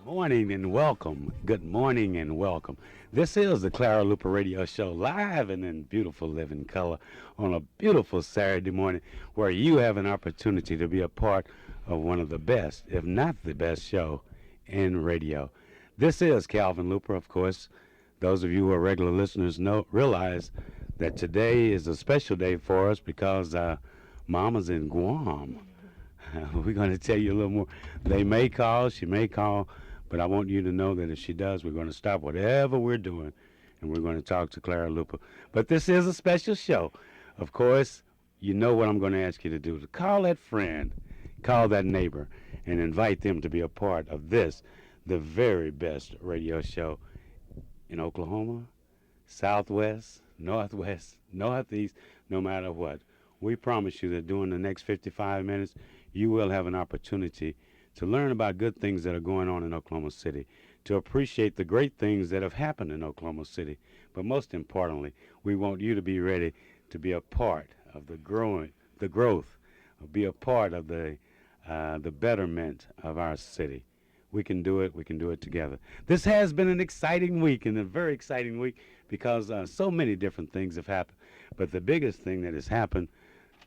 morning and welcome. Good morning and welcome. This is the Clara Luper Radio Show, live and in beautiful living color on a beautiful Saturday morning where you have an opportunity to be a part of one of the best, if not the best show in radio. This is Calvin Luper, of course. Those of you who are regular listeners realize that today is a special day for us because Mama's in Guam. We're going to tell you a little more. They may call, she may call, but I want you to know that if she does, we're going to stop whatever we're doing and we're going to talk to Clara Luper. But this is a special show. Of course, you know what I'm going to ask you to do. To call that friend, call that neighbor, and invite them to be a part of this, the very best radio show in Oklahoma, Southwest, Northwest, Northeast, no matter what. We promise you that during the next 55 minutes, you will have an opportunity to learn about good things that are going on in Oklahoma City, to appreciate the great things that have happened in Oklahoma City. But most importantly, we want you to be ready to be a part of the growth, be a part of the betterment of our city. We can do it. We can do it together. This has been an exciting week, and a very exciting week because so many different things have happened. But the biggest thing that has happened,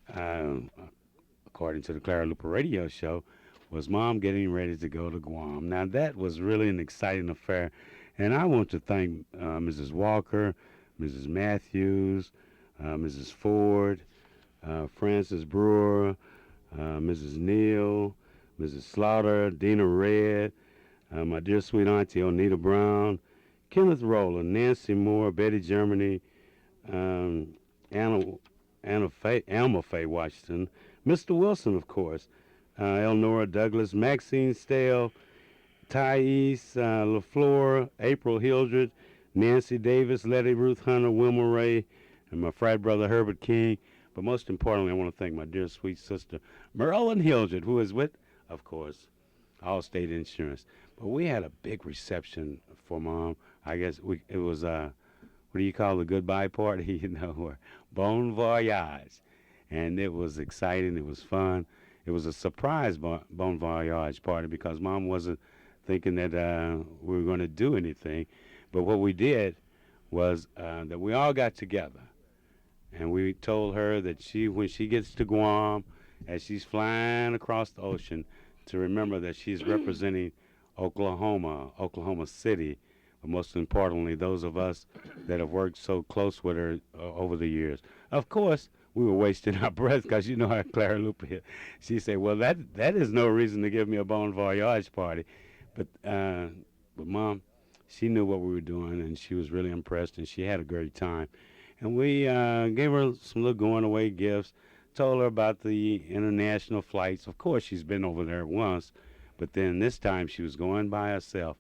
according to the Clara Luper Radio Show, was Mom getting ready to go to Guam. Now, that was really an exciting affair, and I want to thank Mrs. Walker, Mrs. Matthews, Mrs. Ford, Francis Brewer, Mrs. Neal, Mrs. Slaughter, Dina Red, my dear sweet auntie Onita Brown, Kenneth Rowland, Nancy Moore, Betty Germany, Alma Faye Washington, Mr. Wilson, of course, Elnora Douglas, Maxine Stale, Thais LaFleur, April Hildred, Nancy Davis, Letty Ruth Hunter, Wilma Ray, and my frat brother Herbert King. But most importantly, I want to thank my dear sweet sister Merlin Hildred, who is with, of course, Allstate Insurance. But we had a big reception for Mom. I guess it was what do you call the goodbye party? Or bon voyage. And it was exciting. It was fun. It was a surprise bon voyage party because Mom wasn't thinking that we were going to do anything. But what we did was that we all got together. And we told her that when she gets to Guam, as she's flying across the ocean, to remember that she's representing Oklahoma City, but most importantly, those of us that have worked so close with her over the years. Of course, we were wasting our breath because you know how Clara Luper is. She said, well, that is no reason to give me a bon voyage party. But Mom, she knew what we were doing, and she was really impressed, and she had a great time. And we gave her some little going-away gifts, told her about the international flights. Of course, she's been over there once, but then this time she was going by herself.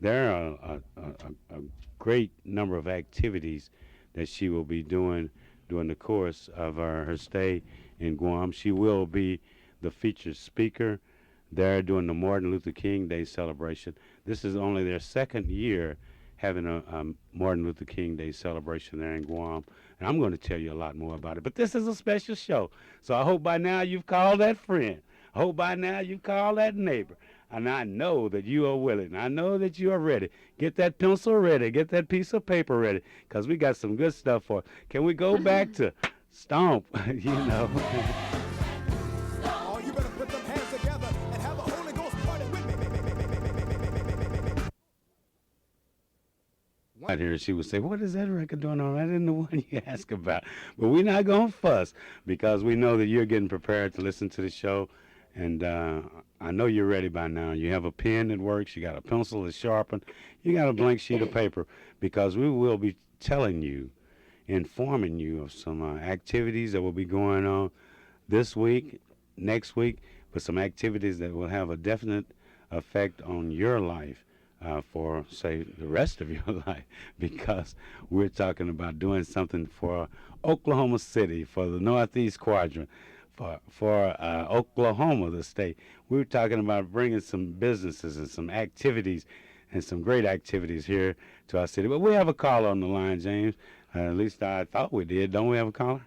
There are a great number of activities that she will be doing during the course of her stay in Guam. She will be the featured speaker there during the Martin Luther King Day celebration. This is only their second year having a Martin Luther King Day celebration there in Guam. And I'm going to tell you a lot more about it. But this is a special show. So I hope by now you've called that friend. I hope by now you've called that neighbor. And I know that you are willing. I know that you are ready. Get that pencil ready. Get that piece of paper ready. Because we got some good stuff for it. Can we go back to Stomp? You know. Oh, you better put them hands together and have a Holy Ghost party with me. Out here, she would say, what is that record doing on? That isn't the one you ask about. But we're not going to fuss because we know that you're getting prepared to listen to the show. And I know you're ready by now. You have a pen that works. You got a pencil that's sharpened. You got a blank sheet of paper because we will be telling you, informing you of some activities that will be going on this week, next week, but some activities that will have a definite effect on your life for, say, the rest of your life because we're talking about doing something for Oklahoma City, for the Northeast Quadrant, for Oklahoma, the state. We were talking about bringing some businesses and some activities and some great activities here to our city. But we have a caller on the line, James. At least I thought we did. Don't we have a caller?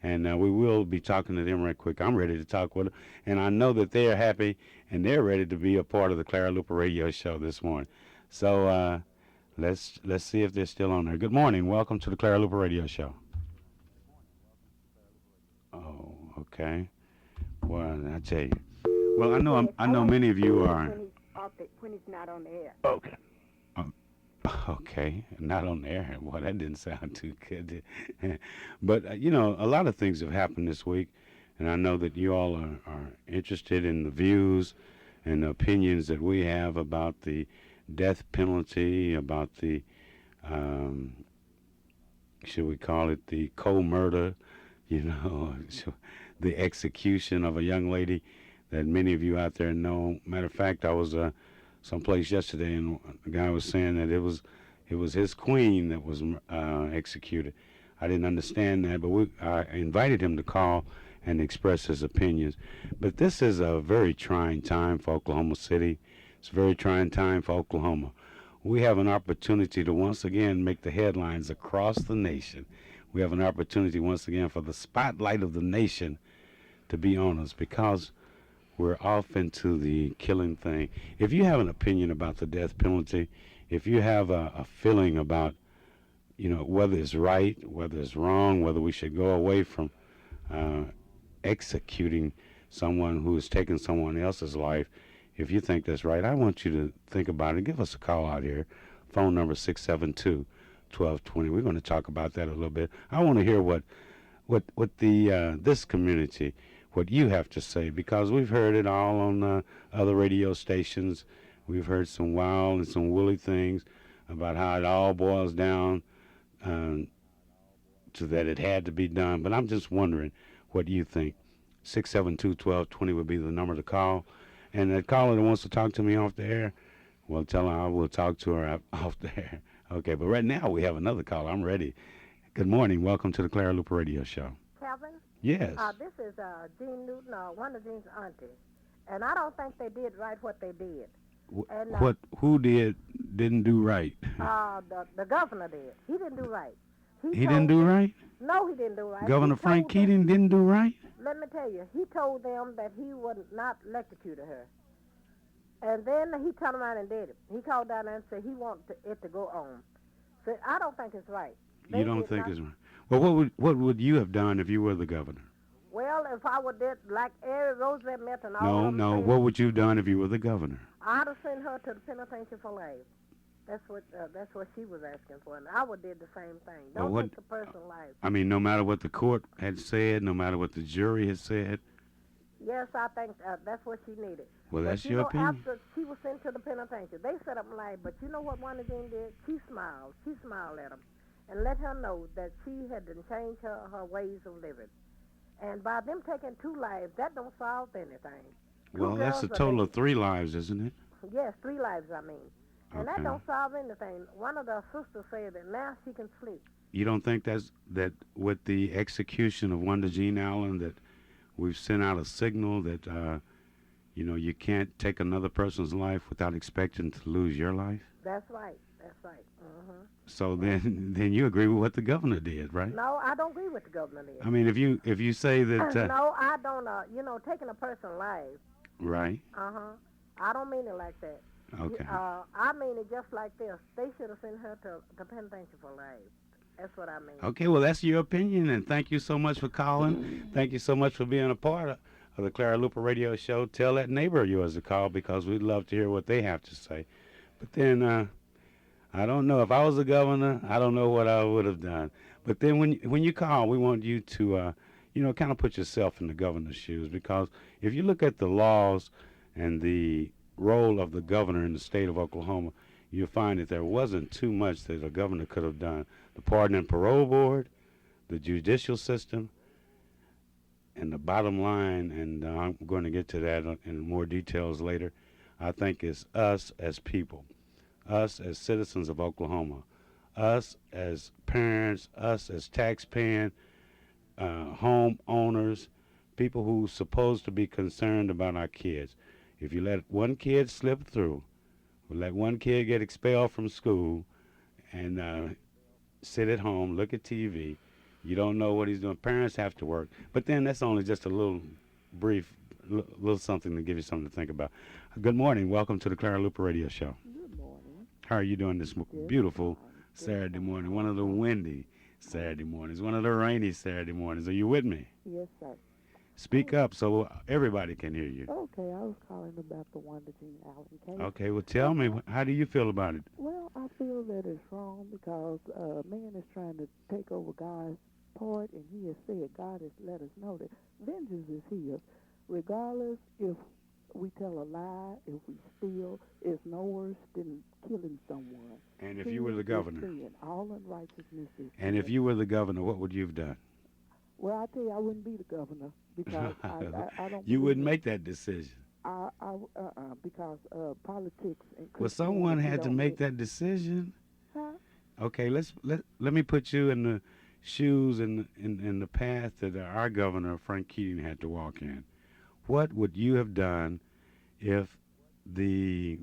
And we will be talking to them right quick. I'm ready to talk with them, and I know that they're happy and they're ready to be a part of the Clara Luper Radio Show this morning. So let's see if they're still on there. Good morning. Welcome to the Clara Luper Radio Show. Oh, okay. Well, I tell you. Well, I know many of you are. When he's not on the air. Okay. Um, okay. Not on the air. Well, that didn't sound too good. But a lot of things have happened this week, and I know that you all are interested in the views and the opinions that we have about the death penalty, about the um, should we call it the co-murder, the execution of a young lady that many of you out there know. Matter of fact, I was someplace yesterday, and the guy was saying that it was his queen that was executed. I didn't understand that, but I invited him to call and express his opinions. But this is a very trying time for Oklahoma City. It's a very trying time for Oklahoma. We have an opportunity to once again make the headlines across the nation. We have an opportunity once again for the spotlight of the nation to be on us, because we're off into the killing thing. If you have an opinion about the death penalty, if you have a feeling about, whether it's right, whether it's wrong, whether we should go away from executing someone who has taken someone else's life, if you think that's right, I want you to think about it. Give us a call out here. Phone number 672-1220. We're going to talk about that a little bit. I want to hear what the this community, what you have to say, because we've heard it all on other radio stations. We've heard some wild and some woolly things about how it all boils down to that it had to be done. But I'm just wondering what you think. 672-1220 would be the number to call. And that caller that wants to talk to me off the air, well, tell her I will talk to her off the air. Okay, but right now we have another caller. I'm ready. Good morning. Welcome to the Clara Luper Radio Show. Calvin? Yes. This is Jean Newton, one of Jean's aunties. And I don't think they did right what they did. And, Who didn't do right? The governor did. He didn't do right. He didn't do right? No, he didn't do right. Governor Frank Keating didn't do right? Let me tell you, he told them that he would not electrocute her. And then he turned around and did it. He called down there and said he wanted it to go on. So I don't think it's right. You don't think it's right? Well, what would you have done if you were the governor? Well, if I would did like Eric Roosevelt met and all No. What would you have done if you were the governor? I'd have sent her to the penitentiary for life. That's what she was asking for, and I would did the same thing. Don't take a person's life. I mean, no matter what the court had said, no matter what the jury had said. Yes, I think that's what she needed. Well, that's your opinion. After she was sent to the penitentiary, they set up life. But you know what one of them did? She smiled. She smiled at them, and let her know that she had to change her ways of living. And by them taking 2 lives, that don't solve anything. Well, that's a total of 3 lives, isn't it? Yes, 3 lives, I mean. And Okay. that don't solve anything. One of the sisters said that now she can sleep. You don't think that with the execution of Wanda Jean Allen that we've sent out a signal that you can't take another person's life without expecting to lose your life? That's right. That's right. Mm-hmm. So then you agree with what the governor did, right? No, I don't agree with the governor did. I mean, if you say that no, I don't. Taking a person's life. right? I don't mean it like that. Okay. I mean it just like this. They should have sent her to the penitentiary for life. That's what I mean. Okay, well, that's your opinion, and thank you so much for calling. Thank you so much for being a part of the Clara Luper Radio Show. Tell that neighbor of yours to call, because we'd love to hear what they have to say. But then, I don't know. If I was the governor, I don't know what I would have done. But then when you call, we want you to, kind of put yourself in the governor's shoes, because if you look at the laws and the role of the governor in the state of Oklahoma, you'll find that there wasn't too much that a governor could have done. The Pardon and Parole Board, the judicial system, and the bottom line, and I'm going to get to that in more details later, I think it's us as people, us as citizens of Oklahoma, us as parents, us as taxpaying homeowners, people who's supposed to be concerned about our kids. If you let one kid slip through, or let one kid get expelled from school and sit at home, look at TV, You don't know what he's doing. Parents have to work. But then that's only just a little brief, little something to give you something to think about. Good morning. Welcome to the Clara Luper Radio Show. Good morning. How are you doing this Just beautiful fine. Just Saturday fine. morning? One of the windy Saturday mornings, one of the rainy Saturday mornings. Are you with me? Yes, sir. Speak up so everybody can hear you. Okay, I was calling about the Wanda Jean Allen case. Okay, well, tell me, how do you feel about it? Well, I feel that it's wrong because man is trying to take over God's part, and he has said, God has let us know that vengeance is his. Regardless if we tell a lie, if we steal, it's no worse than killing someone. And if you were the governor, Sin. All unrighteousness is and if sin. you were the governor, what would you have done? Well, I tell you, I wouldn't be the governor because I don't. You believe wouldn't in- make that decision. Because politics and Well, someone Christianity had to don't make mix. that decision. Huh? Okay, let me put you in the shoes and in the path that our governor Frank Keating had to walk in. What would you have done if the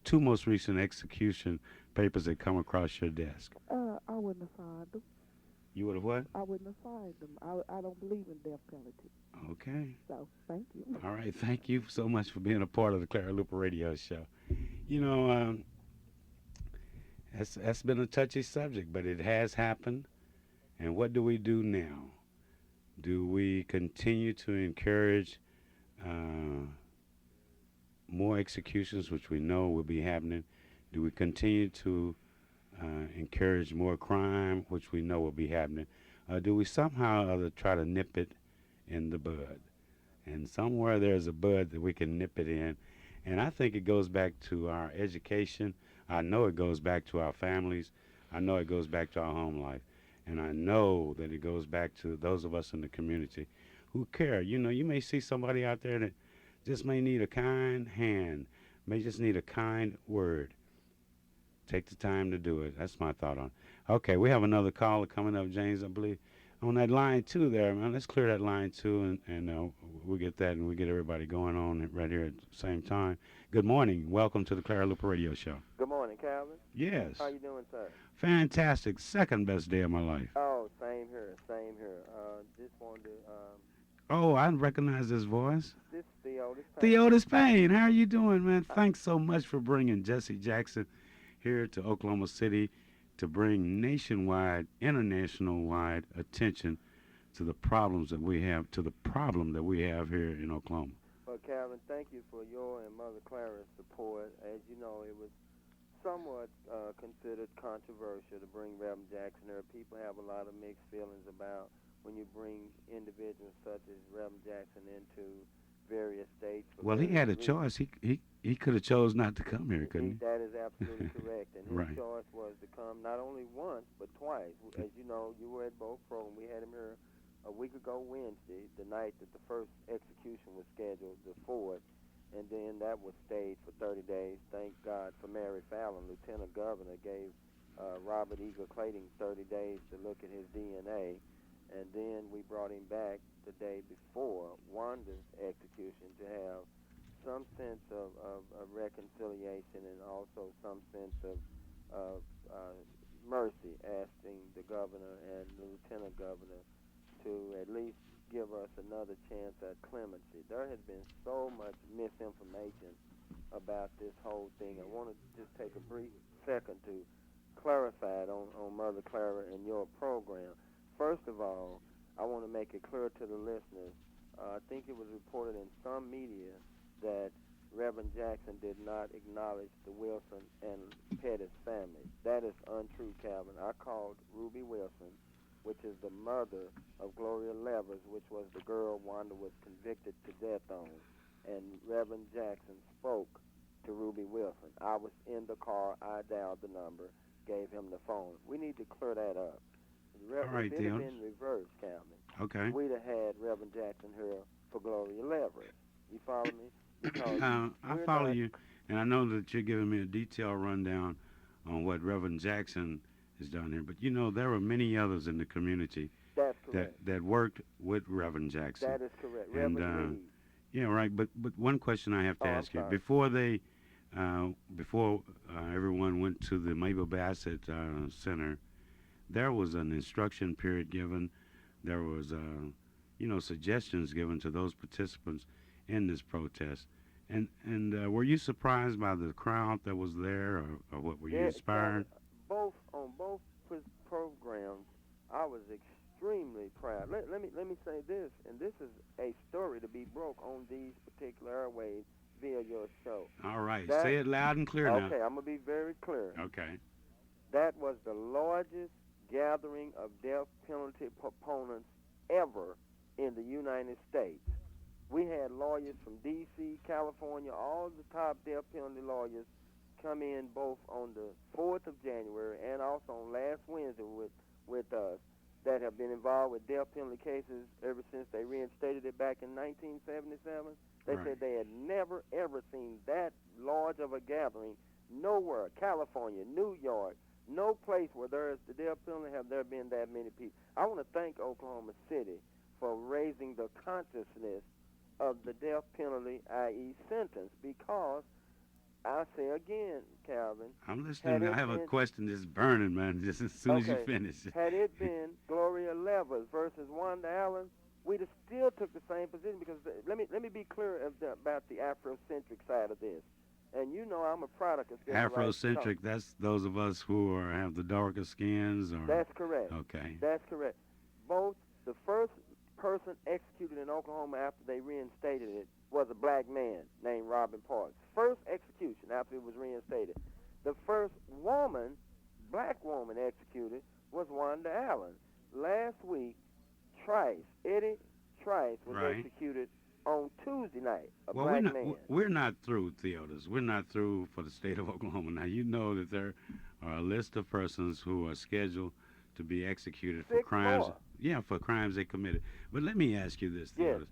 two most recent execution papers had come across your desk? I wouldn't have signed them. You would have what? I wouldn't have signed them. I don't believe in death penalty. Okay. So thank you. All right. Thank you so much for being a part of the Clara Luper Radio Show. You know, that's been a touchy subject, but it has happened. And what do we do now? Do we continue to encourage more executions, which we know will be happening? Do we continue to encourage more crime, which we know will be happening? Do we somehow or other try to nip it in the bud? And somewhere there's a bud that we can nip it in. And I think it goes back to our education. I know it goes back to our families. I know it goes back to our home life. And I know that it goes back to those of us in the community who care. You know, you may see somebody out there that just may need a kind hand, may just need a kind word. Take the time to do it. That's my thought on it. Okay, we have another caller coming up, James, I believe. On that line 2 there, man. Let's clear that line 2, and we'll get that, and we'll get everybody going on right here at the same time. Good morning. Welcome to the Clara Luper Radio Show. Good morning, Calvin. Yes. How you doing, sir? Fantastic. Second best day of my life. Oh, same here, same here. Just wanted to, Oh, I recognize this voice. this is Theo. This Theotis Payne, how are you doing, man? Thanks so much for bringing Jesse Jackson here to Oklahoma City to bring nationwide, international-wide attention to the problems that we have, to the problem that we have here in Oklahoma. Well, Calvin, thank you for your and Mother Clara's support. As you know, it was somewhat considered controversial to bring Reverend Jackson here. People have a lot of mixed feelings about when you bring individuals such as Reverend Jackson into various states. for Well, he various had a reasons. choice. He could have chose not to come here, couldn't That is absolutely correct. And his Right. choice was to come not only once, but twice. As you know, you were at both programs. We had him here a week ago Wednesday, the night that the first execution was scheduled, the 4th, and then that was stayed for 30 days. Thank God for Mary Fallon. Lieutenant Governor gave Robert Eagle Clayton 30 days to look at his DNA, and then we brought him back the day before Wanda's execution to have some sense of reconciliation and also some sense of mercy, asking the governor and the lieutenant governor to at least give us another chance at clemency. There has been so much misinformation about this whole thing. I want to just take a brief second to clarify it on Mother Clara and your program. First of all, I want to make it clear to the listeners. I think it was reported in some media that Reverend Jackson did not acknowledge the Wilson and Pettis family. That is untrue, Calvin. I called Ruby Wilson, which is the mother of Gloria Levers, which was the girl Wanda was convicted to death on. And Reverend Jackson spoke to Ruby Wilson. I was in the car. I dialed the number, gave him the phone. We need to clear that up. All right, if it had Theo. been reversed, Calvin, Okay. we'd have had Reverend Jackson here for Gloria Levers. You follow me? Because I we're follow not- you, and I know that you're giving me a detailed rundown on what Reverend Jackson has done here. But you know, there were many others in the community That's correct. that worked with Reverend Jackson. That is correct. And, Reverend Reed. Yeah, right. But one question I have to Oh, I'm ask you sorry. before everyone went to the Mabel Bassett Center, there was an instruction period given. There was, suggestions given to those participants in this protest. And were you surprised by the crowd that was there, or what were you Yeah, inspired? Calvin, both programs, I was extremely proud. Let me say this, and this is a story to be broke on these particular airways via your show. All right, That say it loud and clear now. Okay, I'm gonna be very clear. Okay. That was the largest gathering of death penalty proponents ever in the United States. We had lawyers from D.C., California, all the top death penalty lawyers come in both on the 4th of January and also on last Wednesday with us that have been involved with death penalty cases ever since they reinstated it back in 1977. They Right. said they had never, ever seen that large of a gathering nowhere. California, New York, no place where there is the death penalty have there been that many people. I want to thank Oklahoma City for raising the consciousness of the death penalty, i.e. sentence, because I say again, Calvin, I'm listening. I have a question that's burning, man, just as soon as you Okay. finish. had it been Gloria Levers versus Wanda Allen, we'd have still took the same position because let me be clear about the Afrocentric side of this. And you know I'm a product of civil rights Afrocentric, that's those of us who have the darker skins, or That's correct. okay. That's correct. Both the first person executed in Oklahoma after they reinstated it was a black man named Robin Parks. First execution after it was reinstated. The first black woman executed was Wanda Allen. Last week, Eddie Trice was Right. executed on Tuesday night, a Well, black man. we're not through, Theodis. We're not through for the state of Oklahoma. Now, you know that there are a list of persons who are scheduled to be executed for Six crimes. more. Yeah, for crimes they committed. But let me ask you this, Yes. Theodis.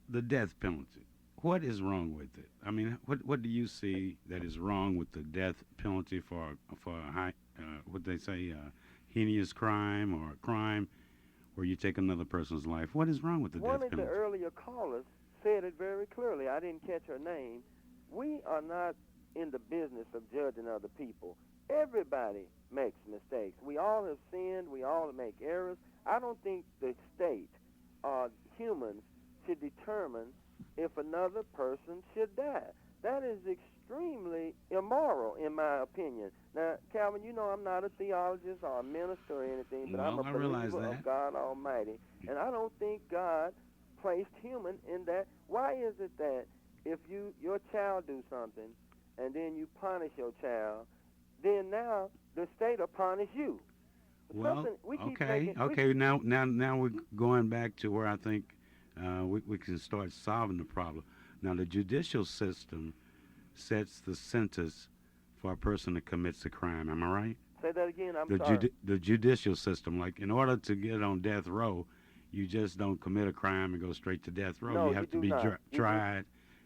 The death penalty. What is wrong with it? I mean, what do you see that is wrong with the death penalty for a high, what they say, heinous crime, or a crime where you take another person's life? What is wrong with the One death of the penalty? earlier callers said it very clearly. I didn't catch her name. We are not in the business of judging other people. Everybody makes mistakes. We all have sinned. We all make errors. I don't think the state or humans should determine if another person should die. That is extremely immoral, in my opinion. Now, Calvin, you know I'm not a theologist or a minister or anything, but I'm Well, a I realize believer that. of God Almighty, and I don't think God placed human in that. Why is it that if your child do something and then you punish your child, then now the state will punish you? Well, We keep okay, making- okay. Now we're going back to where I think we can start solving the problem. Now, the judicial system sets the sentence for a person that commits a crime. Am I right? Say that again. I'm The sorry. the judicial system, like in order to get on death row, you just don't commit a crime and go straight to death row. No, you have you to do be not. You do- tried,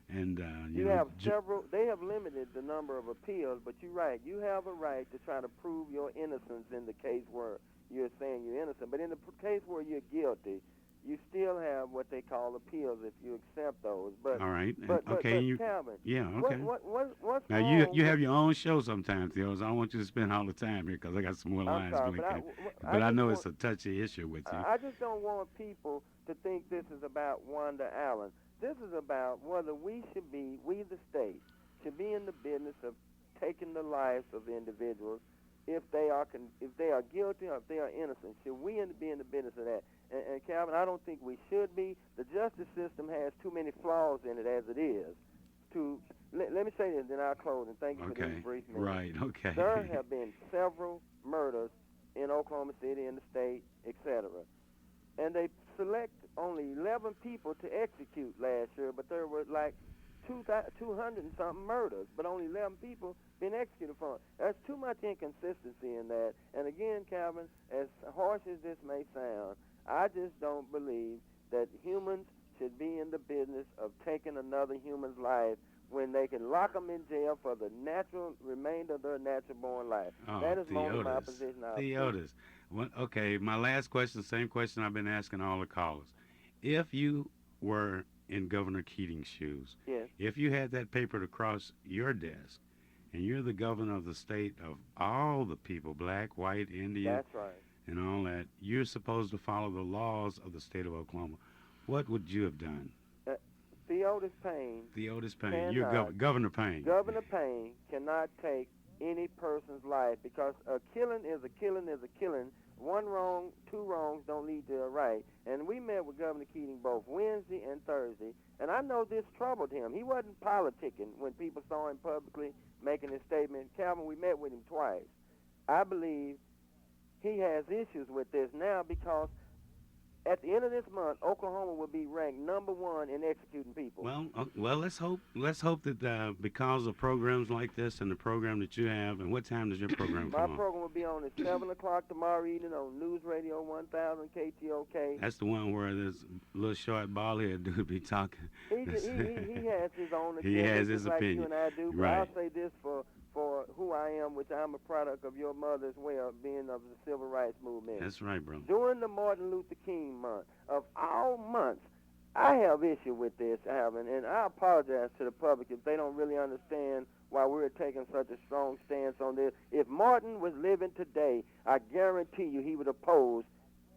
and You have several. They have limited the number of appeals, but you're right. You have a right to try to prove your innocence in the case where you're saying you're innocent. But in the case where you're guilty, you still have what they call appeals if you accept those. But all right. but Okay. but you, Calvin, yeah. Okay. what's Now wrong you with- have your own show sometimes, Theo. So I don't want you to spend all the time here because I got some more I'm lines sorry, but blinking. I But I just know want- it's a touchy issue with you. I just don't want people to think this is about Wanda Allen. This is about whether we the state, should be in the business of taking the lives of individuals if they are guilty or if they are innocent. Should we be in the business of that? And Calvin, I don't think we should be. The justice system has too many flaws in it as it is. Let me say this, then I'll close, and thank you for Okay. these brief minutes. Right. Okay. There have been several murders in Oklahoma City, in the state, etc. And they select only 11 people to execute last year, but there were like 200 and something murders, but only 11 people been executed for it. There's too much inconsistency in that. And again, Calvin, as harsh as this may sound, I just don't believe that humans should be in the business of taking another human's life when they can lock them in jail for the natural remainder of their natural born life. Oh, That is only my Theodis. position. Theodis. Okay, my last question, same question I've been asking all the callers. If you were in Governor Keating's shoes, Yes. if you had that paper to cross your desk and you're the governor of the state of all the people, black, white, Indian, That's right. and all that. You're supposed to follow the laws of the state of Oklahoma. What would you have done? Theotis Payne, Theotis Payne. You're cannot. Governor Payne. Governor Payne cannot take any person's life because a killing is a killing is a killing. One wrong, two wrongs don't lead to a right. And we met with Governor Keating both Wednesday and Thursday, and I know this troubled him. He wasn't politicking when people saw him publicly making his statement. Calvin, we met with him twice. I believe he has issues with this now because at the end of this month, Oklahoma will be ranked #1 in executing people. Well, let's hope that because of programs like this and the program that you have, and what time does your program My come on? program will be on at 7 o'clock tomorrow evening on News Radio 1000 KTOK. That's the one where this little short bald-headed dude be talking. He has his own opinion. He has his just like opinion. you and I do. But Right. I'll say this for who I am, which I'm a product of your mother as well, being of the civil rights movement. That's right, bro. During the Martin Luther King month, of all months, I have issue with this, Alvin, and I apologize to the public if they don't really understand why we're taking such a strong stance on this. If Martin was living today, I guarantee you he would oppose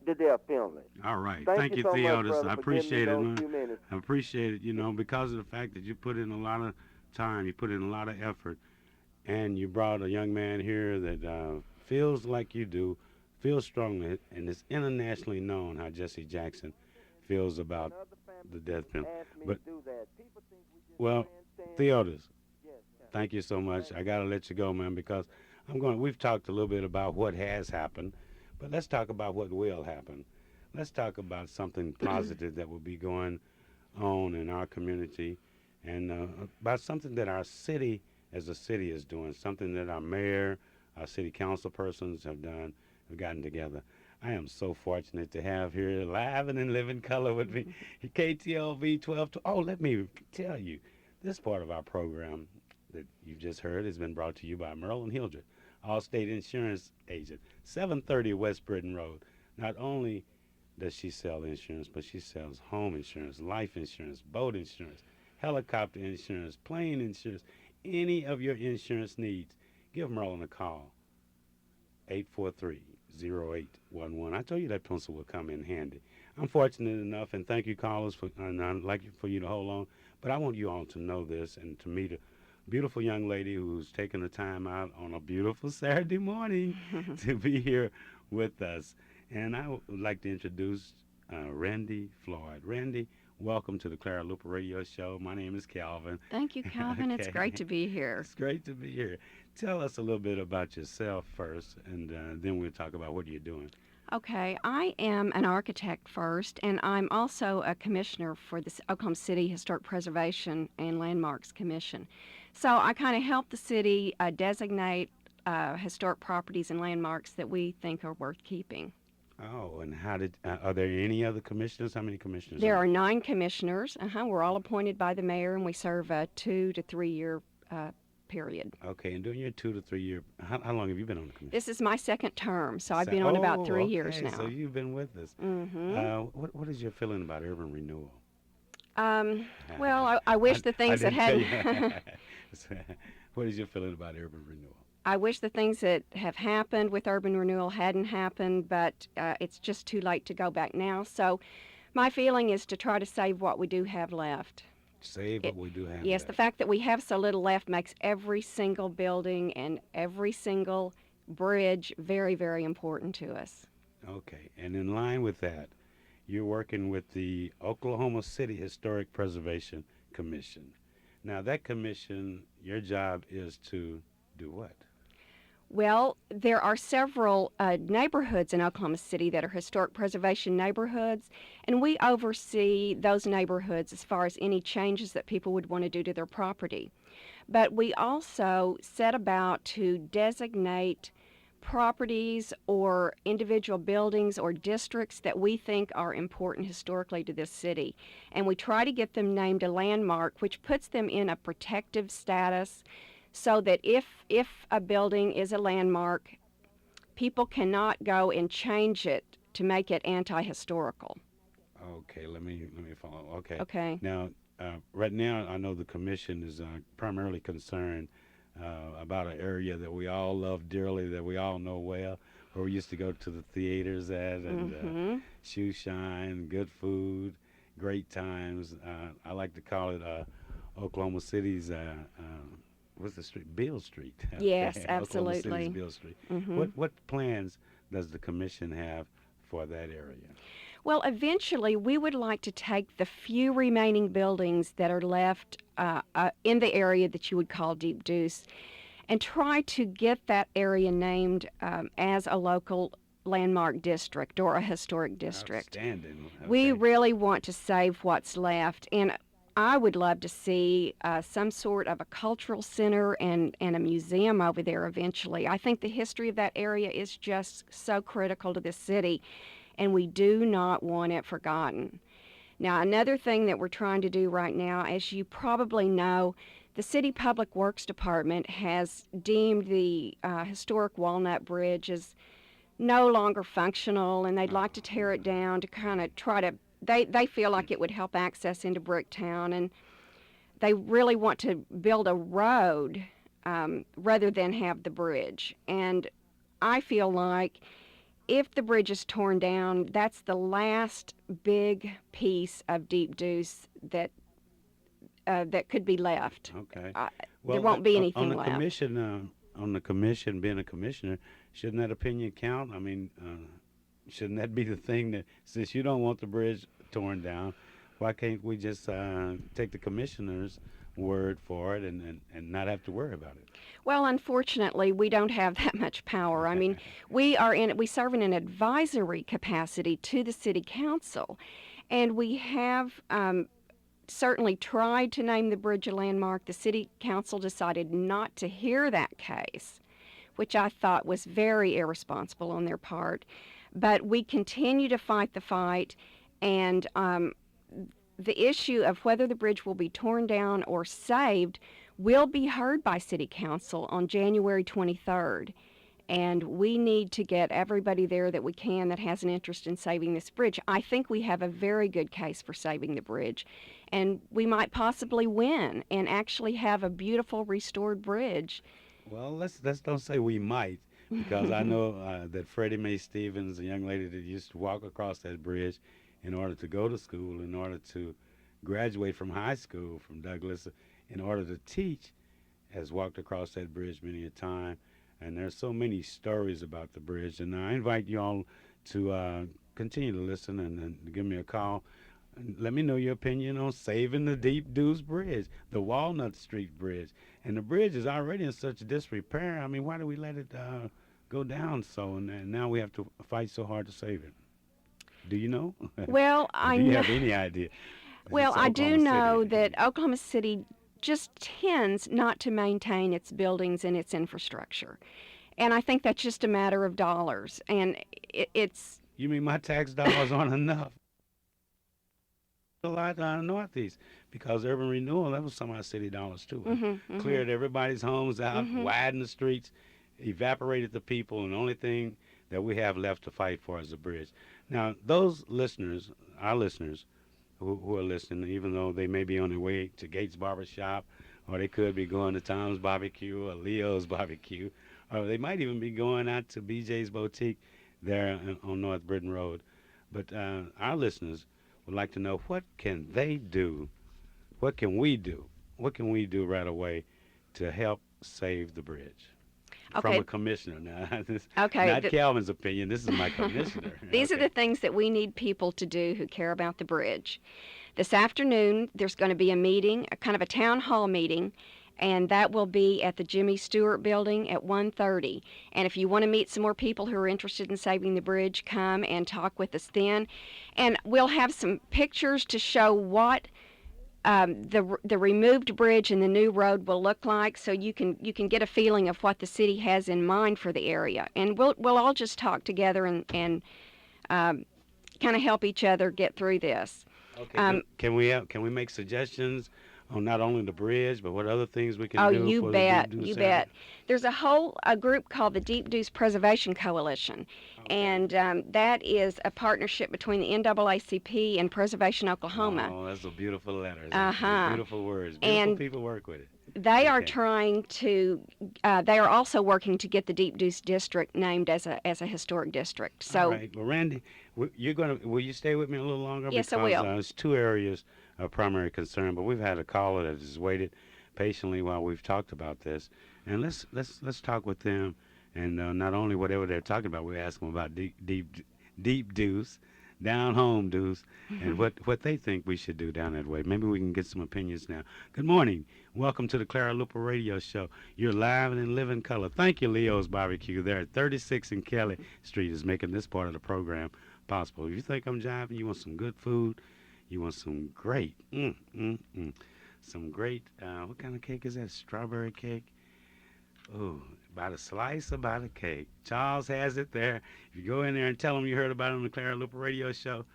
the death penalty. All right. Thank you so much, Theotis. brother, I for giving appreciate me it, those man. few minutes. I appreciate it, because of the fact that you put in a lot of time, you put in a lot of effort, and you brought a young man here that feels like you do, feels strongly, and it's internationally known how Jesse Jackson feels about Another family the death penalty. asked me But- to do that. People think we just Well, grandstand. Theotis, Yes, thank you so much. I got to let you go, man, because we've talked a little bit about what has happened, but let's talk about what will happen. Let's talk about something positive that will be going on in our community, and about something that our city as a city is doing, something that our mayor, our city council persons have done, have gotten together. I am so fortunate to have here live and in living color with me, KTLV 12. Oh, let me tell you, this part of our program that you just heard has been brought to you by Merlin Hildred, Allstate Insurance Agent, 730 West Britain Road. Not only does she sell insurance, but she sells home insurance, life insurance, boat insurance, helicopter insurance, plane insurance, any of your insurance needs. Give Merlin a call, 843-0811. I told you that pencil would come in handy. I'm fortunate enough, and thank you, callers, and I'd like for you to hold on, but I want you all to know this and to meet a beautiful young lady who's taken the time out on a beautiful Saturday morning to be here with us. And I would like to introduce Randy Floyd. Randy, welcome to the Clara Luper Radio Show. My name is Calvin. Thank you, Calvin. It's Okay. great to be here. It's great to be here. Tell us a little bit about yourself first, and then we'll talk about what you're doing. Okay, I am an architect first, and I'm also a commissioner for the Oklahoma City Historic Preservation and Landmarks Commission. So I kind of help the city designate historic properties and landmarks that we think are worth keeping. Oh, and are there any other commissioners? How many commissioners? There are 9 commissioners. We're all appointed by the mayor, and we serve a 2 to 3 year period. Okay, and during your 2 to 3 year, how long have you been on the commission? This is my second term, so I've been on about 3 years okay, now. So you've been with us. What is your feeling about urban renewal? Well, I wish the things that hadn't. What is your feeling about urban renewal? I wish the things that have happened with urban renewal hadn't happened, but it's just too late to go back now. So my feeling is to try to save what we do have left. Save what we do have. Yes, left. the fact that we have so little left makes every single building and every single bridge very, very important to us. Okay, and in line with that, you're working with the Oklahoma City Historic Preservation Commission. Now, that commission, your job is to do what? Well, there are several neighborhoods in Oklahoma City that are historic preservation neighborhoods, and we oversee those neighborhoods as far as any changes that people would want to do to their property. But we also set about to designate properties or individual buildings or districts that we think are important historically to this city. And we try to get them named a landmark, which puts them in a protective status, so that if a building is a landmark, people cannot go and change it to make it anti-historical. Okay, let me follow. Okay. Okay. Now, right now, I know the commission is primarily concerned about an area that we all love dearly, that we all know well, where we used to go to the theaters at, and shoe shine, good food, great times. I like to call it Oklahoma City's, what's the street? Beale Street. Yes, Oklahoma City's absolutely. Beale Street. Hmm. What plans does the commission have for that area? Well, eventually, we would like to take the few remaining buildings that are left in the area that you would call Deep Deuce and try to get that area named as a local landmark district or a historic district. Outstanding. We Okay. really want to save what's left, and I would love to see some sort of a cultural center and a museum over there eventually. I think the history of that area is just so critical to this city, and we do not want it forgotten. Now, another thing that we're trying to do right now, as you probably know, the City Public Works Department has deemed the historic Walnut Bridge as no longer functional, and they'd like to tear it down to kind of try to, they feel like it would help access into Bricktown, and they really want to build a road rather than have the bridge. And I feel like if the bridge is torn down, that's the last big piece of Deep Deuce that could be left. Okay. There won't be on anything the left. on the commission, being a commissioner, shouldn't that opinion count? I mean, shouldn't that be the thing that, since you don't want the bridge torn down, why can't we just take the commissioner's word for it and not have to worry about it? Well, unfortunately, we don't have that much power. I mean, we serve in an advisory capacity to the city council, and we have certainly tried to name the bridge a landmark. The city council decided not to hear that case, which I thought was very irresponsible on their part. But we continue to fight the fight, and the issue of whether the bridge will be torn down or saved will be heard by City Council on January 23rd. And we need to get everybody there that we can that has an interest in saving this bridge. I think we have a very good case for saving the bridge, and we might possibly win and actually have a beautiful restored bridge. Well, let's don't say we might, because I know that Freddie Mae Stevens, a young lady that used to walk across that bridge in order to go to school, in order to graduate from high school from Douglas, in order to teach, has walked across that bridge many a time. And there's so many stories about the bridge. And I invite you all to continue to listen and give me a call. And let me know your opinion on saving the Deep Deuce Bridge, the Walnut Street Bridge. And the bridge is already in such disrepair. I mean, why do we let it go down so? And now we have to fight so hard to save it. Do you know? Well, I do you know. have any idea? Well, It's I do Oklahoma know City. that Oklahoma City just tends not to maintain its buildings and its infrastructure. And I think that's just a matter of dollars. And it's, You mean my tax dollars aren't enough? A lot northeast, because urban renewal, that was some of our city dollars too. Cleared everybody's homes out, widened the streets, evaporated the people, and the only thing that we have left to fight for is a bridge. Now, those listeners, our listeners, who are listening, even though they may be on their way to Gates Barber Shop, or they could be going to Tom's Barbecue or Leo's Barbecue, or they might even be going out to BJ's Boutique there on North Britain Road. But our listeners would like to know, what can they do? What can we do? What can we do right away to help save the bridge? From Okay. a commissioner now. Okay, Not Calvin's opinion. This is my commissioner. these are Okay. the things that we need people to do who care about the bridge. This afternoon, there's going to be a meeting, a kind of a town hall meeting, and that will be at the Jimmy Stewart Building at 1:30. And if you want to meet some more people who are interested in saving the bridge, come and talk with us then. And we'll have some pictures to show what the removed bridge and the new road will look like, so you can get a feeling of what the city has in mind for the area. And we'll all just talk together and kind of help each other get through this. Okay. Can we make suggestions on not only the bridge, but what other things we can Oh, do? you for bet, the Deep Deuce you area? bet. There's a group called the Deep Deuce Preservation Coalition, and that is a partnership between the NAACP and Preservation Oklahoma. Oh, that's a beautiful letter. Uh-huh. Beautiful words. Beautiful And people work with it. They are Okay. trying to. They are also working to get the Deep Deuce District named as a historic district. All So right. Well, Randy, will you stay with me a little longer? yes, I Because will. there's two areas of primary concern, but we've had a caller that has waited patiently while we've talked about this, and let's talk with them, and not only whatever they're talking about, we ask them about deep deuce, down home deuce, and what they think we should do down that way. Maybe we can get some opinions now. Good morning. Welcome to the Clara Luper Radio Show. You're live and in living color. Thank you, Leo's Barbecue. There at 36 and Kelly Street is making this part of the program possible. If you think I'm jiving, you want some good food, you want some great, some great, what kind of cake is that? Strawberry cake? Oh, about a slice, about a cake. Charles has it there. If you go in there and tell him you heard about it on the Clara Luper Radio Show,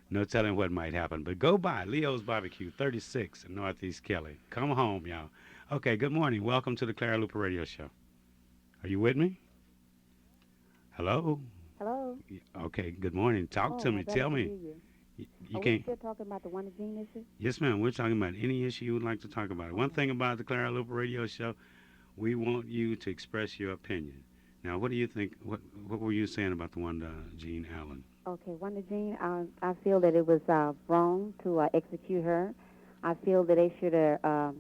no telling what might happen. But go by Leo's Barbecue, 36 in Northeast Kelly. Come home, y'all. Okay, good morning. Welcome to the Clara Luper Radio Show. Are you with me? Hello? Hello? Okay, good morning. Talk to me. Tell me. You Are we can't. still talking about the one gene issue? Yes, ma'am. We're talking about any issue you would like to talk about. One thing about the Clara Luper Radio Show, we want you to express your opinion. Now, what do you think? What were you saying about the one Jean Allen? Okay, Wonder Jean, I feel that it was wrong to execute her. I feel that they should have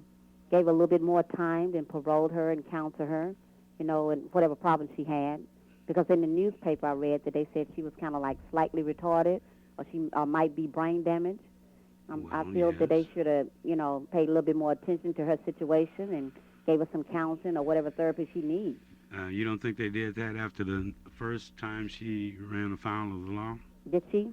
gave a little bit more time than paroled her and counsel her, and whatever problems she had. Because in the newspaper I read that they said she was kind of like slightly retarded, or she might be brain damaged. I feel that they should have, paid a little bit more attention to her situation and gave her some counseling or whatever therapy she needs. You don't think they did that after the first time she ran afoul of the law? Did she?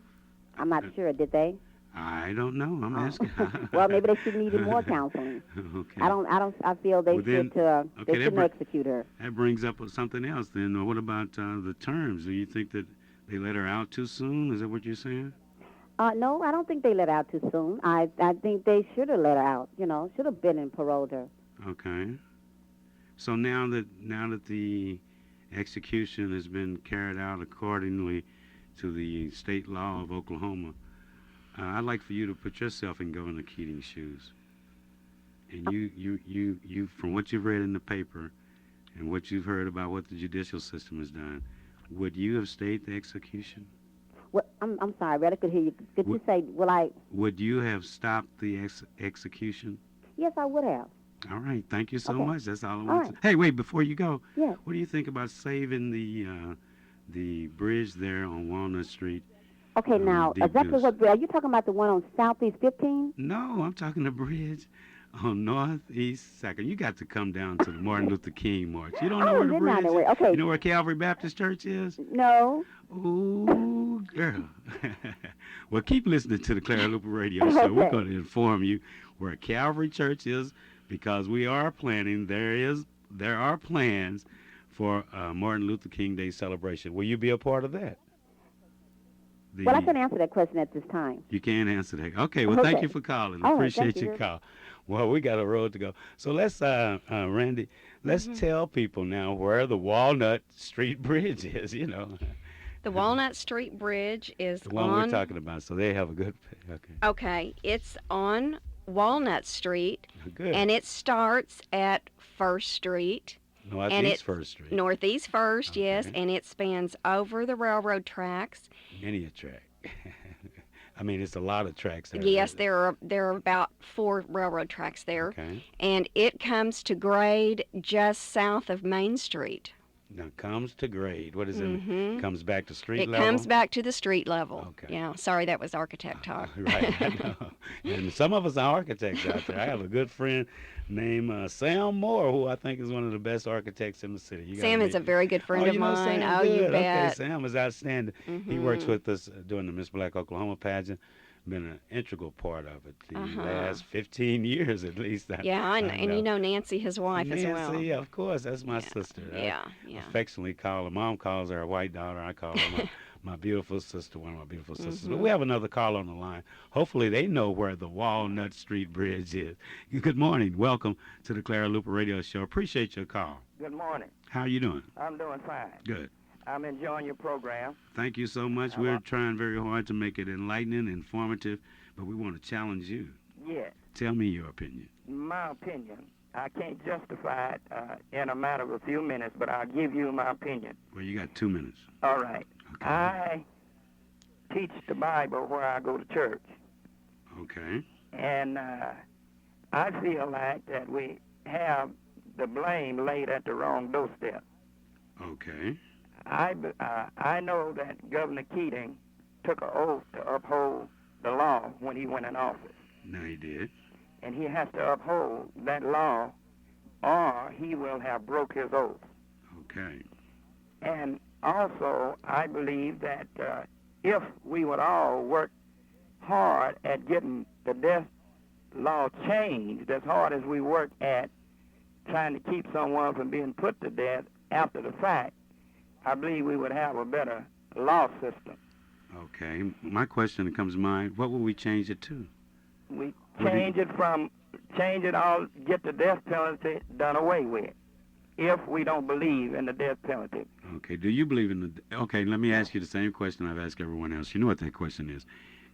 I'm not sure. Did they? I don't know. I'm asking. Well, maybe they should need more counseling. Okay. I feel they Well, then- should. They okay, shouldn't execute her. That brings up something else then. What about the terms? Do you think that they let her out too soon? Is that what you're saying? No, I don't think they let her out too soon. I think they should have let her out. Should have been and paroled her. Okay. So now that the execution has been carried out accordingly to the state law of Oklahoma, I'd like for you to put yourself in Governor Keating's shoes. And you, from what you've read in the paper and what you've heard about what the judicial system has done, would you have stayed the execution? Well, I'm sorry, Red. I could hear you. Could you say, will I? Would you have stopped the execution? Yes, I would have. All right. Thank you so Okay. much. That's all I All want right. to. Hey, wait, before you go, Yes. what do you think about saving the bridge there on Walnut Street? Okay, now, Deep exactly Deuce. what, are you talking about the one on Southeast 15? No, I'm talking the bridge on Northeast 2nd. You got to come down to the Martin Luther King March. You don't know I where haven't the been bridge down that is? way. Okay. You know where Calvary Baptist Church is? No. Ooh, girl. Well, keep listening to the Clara Luper Radio Show. We're Okay. going to inform you where Calvary Church is, because we are planning. There are plans for Martin Luther King Day celebration. Will you be a part of that? Well, I can answer that question at this time. You can't answer that. Okay. Well, thank Okay. you for calling. All right, Appreciate thank your you. call. Well, we got a road to go. So let's, Randy, let's tell people now where the Walnut Street Bridge is. The Walnut Street Bridge is the one on. we're talking about. So they have a good. Okay. Okay, it's on Walnut Street, Good. and it starts at First Street, Northeast First Street. Northeast First, yes, Okay. and it spans over the railroad tracks. Many a track. I mean, it's a lot of tracks there. Yes, there are about 4 railroad tracks there, Okay. and it comes to grade just south of Main Street. Now comes to grade. What is it? Mhm. Comes back to street It level. comes back to the street level. Okay. Yeah, sorry, that was architect talk. Right, I know. And some of us are architects out there. I have a good friend named Sam Moore, who I think is one of the best architects in the city. You gotta Sam is meet a him. very good friend Oh, of you know mine. Sam? Oh, you Good. bet. Okay, Sam is outstanding. He works Mhm. with us during the Miss Black Oklahoma pageant. Been an integral part of it the last 15 years at least. Yeah, and you know Nancy, his wife, Nancy, as well. yeah, of course, that's my sister. Yeah, I yeah. affectionately call her. Mom calls her a white daughter. I call her my beautiful sister, one of my beautiful sisters. Mm-hmm. But we have another call on the line. Hopefully they know where the Walnut Street Bridge is. Good morning. Welcome to the Clara Luper Radio Show. Appreciate your call. Good morning. How you doing? I'm doing fine. Good. I'm enjoying your program. Thank you so much. We're trying very hard to make it enlightening, informative, but we want to challenge you. Yes, Tell me your opinion. my opinion, I can't justify it in a matter of a few minutes, but I'll give you my opinion. Well, you got 2 minutes. All right. Okay. I teach the Bible where I go to church, Okay. and I feel like that we have the blame laid at the wrong doorstep. Okay. I know that Governor Keating took an oath to uphold the law when he went in office, Now he did. and he has to uphold that law, or he will have broke his oath. Okay. And also, I believe that if we would all work hard at getting the death law changed, as hard as we work at trying to keep someone from being put to death after the fact, I believe we would have a better law system. Okay. My question that comes to mind, what will we change it to? We What do you- change it all, get the death penalty done away with, if we don't believe in the death penalty. Okay. Do you believe in the... Okay, let me ask you the same question I've asked everyone else. You know what that question is.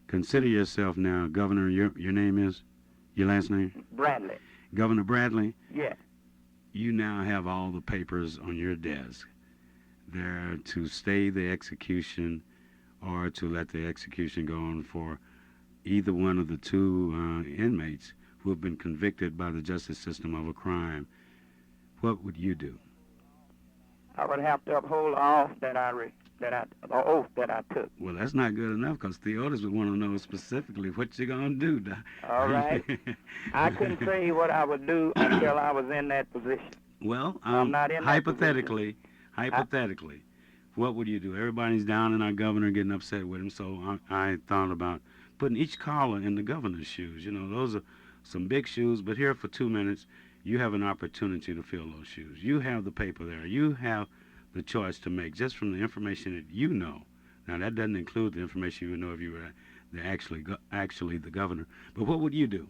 Consider yourself now, Governor, your name is? Your last name? Bradley, Governor Bradley, yes. you now have all the papers on your desk. They're to stay the execution or to let the execution go on for either one of the two inmates who have been convicted by the justice system of a crime. What would you do? I would have to uphold the oath the oath that I took. Well, that's not good enough because Theodis would want to know specifically what you're going to do. All right. I couldn't say what I would do until I was in that position. Well, I'm not in that hypothetically, what would you do? Everybody's down in our governor getting upset with him, so I thought about putting each caller in the governor's shoes. You know, those are some big shoes, but here for 2 minutes, you have an opportunity to fill those shoes. You have the paper there. You have the choice to make just from the information that you know. Now, that doesn't include the information you would know if you were actually the governor. But what would you do?